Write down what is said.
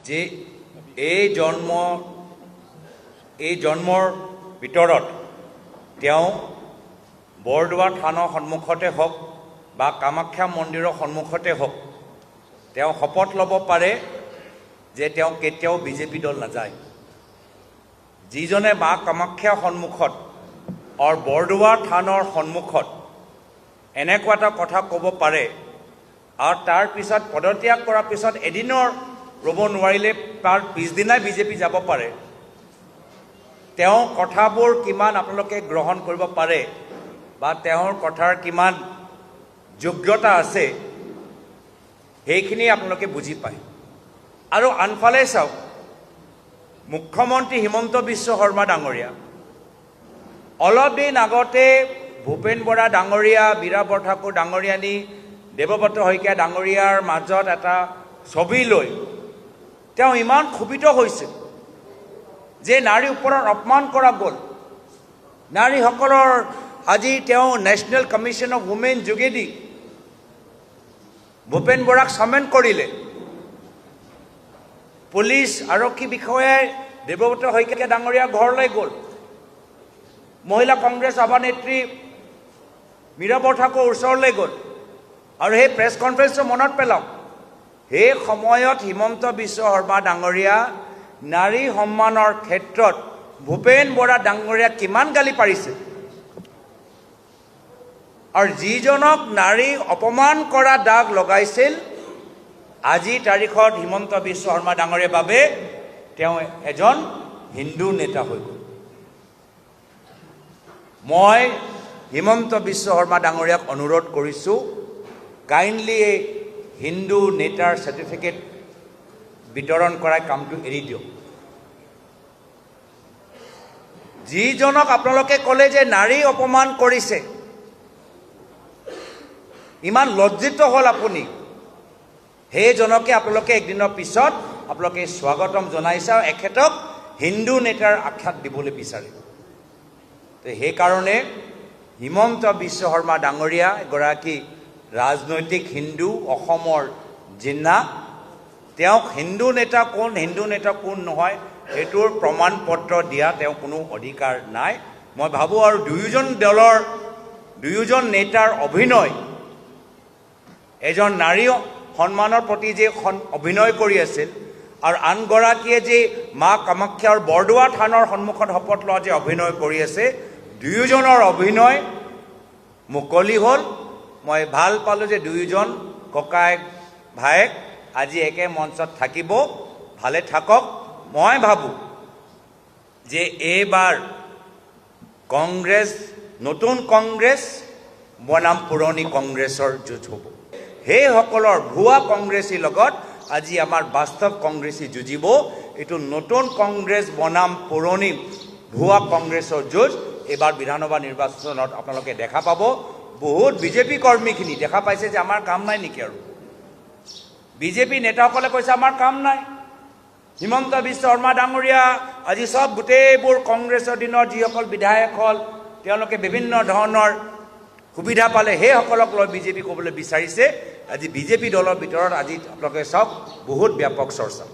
যে এই জন্মৰ ভিতৰত তেওঁ বৰদোৱা থানৰ সন্মুখতে হওক বা কামাখ্যা মন্দিৰৰ সন্মুখতে হওক তেওঁ শপত ল'ব পাৰে যে তেওঁ কেতিয়াও বিজেপি দল নাযায়। যিজনে মা কামাখ্যা সন্মুখত আৰু বৰদোৱা থানৰ সন্মুখত এনেকুৱা এটা কথা ক'ব পাৰে আৰু তাৰ পিছত পদত্যাগ কৰাৰ পিছত এদিনৰ ৰ'ব নোৱাৰিলে তাৰ পিছদিনাই বিজেপি যাব পাৰে, তেওঁৰ কথাবোৰ কিমান আপোনালোকে গ্ৰহণ কৰিব পাৰে বা তেওঁৰ কথাৰ কিমান যোগ্যতা আছে সেইখিনি আপোনালোকে বুজি পায়। আৰু আনফালে চাওক, মুখ্যমন্ত্ৰী হিমন্ত বিশ্ব শৰ্মা ডাঙৰীয়া অলপ দিন আগতে ভূপেন বৰা ডাঙৰীয়া, বীৰা বৰঠাকুৰ ডাঙৰীয়ানী, দেৱব্ৰত শইকীয়া ডাঙৰীয়াৰ মাজত এটা ছবি লৈ তেওঁ ইমান ক্ষোভিত হৈছিল যে নাৰীৰ ওপৰত অপমান কৰা গ'ল। নাৰীসকলৰ আজি তেওঁ নেশ্যনেল কমিশ্যন অফ উমেন যোগেদি ভূপেন বৰাক চামেন কৰিলে। পুলিচ আৰক্ষী বিষয়াই দেৱব্ৰত শইকীয়া ডাঙৰীয়া ঘৰলৈ গ'ল। মহিলা কংগ্ৰেছ সভানেত্ৰী মীৰা বৰঠাকুৰ ওচৰলৈ গ'ল। আৰু সেই প্ৰেছ কনফাৰেন্সটো মনত পেলাওক, সেই সময়ত হিমন্ত বিশ্ব শৰ্মা ডাঙৰীয়া নাৰী সন্মানৰ ক্ষেত্ৰত ভূপেন বৰা ডাঙৰীয়াক কিমান গালি পাৰিছে। আৰু যিজনক নাৰী অপমান কৰা দাগ লগাইছিল, আজি তাৰিখত হিমন্ত বিশ্ব শৰ্মা ডাঙৰীয়াৰ বাবে তেওঁ এজন হিন্দু নেতা হৈ গ'ল। মই হিমন্ত বিশ্ব শৰ্মা ডাঙৰীয়াক অনুৰোধ কৰিছোঁ, কাইণ্ডলি এই হিন্দু নেতাৰ চাৰ্টিফিকেট বিতৰণ কৰাৰ কামটো এৰি দিয়ক। যিজনক আপোনালোকে ক'লে যে নাৰী অপমান কৰিছে, ইমান লজ্জিত হ'ল আপুনি, সেইজনকে আপোনালোকে একদিনৰ পিছত আপোনালোকে স্বাগতম জনাইছে আৰু এখেতক হিন্দু নেতাৰ আখ্যাত দিবলৈ বিচাৰে। তো সেইকাৰণে হিমন্ত বিশ্ব শৰ্মা ডাঙৰীয়া এগৰাকী ৰাজনৈতিক হিন্দু, অসমৰ জিনা। তেওঁক হিন্দু নেতা কোন নহয় সেইটোৰ প্ৰমাণ পত্ৰ দিয়া তেওঁ কোনো অধিকাৰ নাই। মই ভাবোঁ আৰু দুয়োজন নেতাৰ অভিনয়, এজন নাৰী সন্মানৰ প্ৰতি যে অভিনয় কৰি আছিল আৰু আনগৰাকীয়ে যে মা কামাখ্যাৰ বৰদোৱা থানৰ সন্মুখত শপত লোৱা যে অভিনয় কৰি আছে, দুয়োজনৰ অভিনয় মুকলি হ'ল। মই ভাল পালোঁ যে দুয়োজন ককায়েক ভায়েক আজি একে মঞ্চত থাকিব, ভালে থাকক। মই ভাবোঁ যে এইবাৰ কংগ্ৰেছ, নতুন কংগ্ৰেছ বনাম পুৰণি কংগ্ৰেছৰ যুঁজ হ'ব। সেইসকলৰ ভুৱা কংগ্ৰেছীৰ লগত আজি আমাৰ বাস্তৱ কংগ্ৰেছী যুঁজিব। এইটো নতুন কংগ্ৰেছ বনাম পুৰণি ভুৱা কংগ্ৰেছৰ যুঁজ এইবাৰ বিধানসভা নিৰ্বাচনত আপোনালোকে দেখা পাব। বহুত বিজেপি কৰ্মীখিনি দেখা পাইছে যে আমাৰ কাম নাই নেকি, আৰু বিজেপি নেতাসকলে কৈছে আমাৰ কাম নাই। হিমন্ত বিশ্ব শৰ্মা ডাঙৰীয়া আজি চব গোটেইবোৰ কংগ্ৰেছৰ দিনৰ যিসকল বিধায়ক হ'ল, তেওঁলোকে বিভিন্ন ধৰণৰ সুবিধা পালে, সেইসকলক লৈ বিজেপি ক'বলৈ বিচাৰিছে। আজি বিজেপি দলৰ ভিতৰত আজি আপোনালোকে চাওক বহুত ব্যাপক চৰ্চা।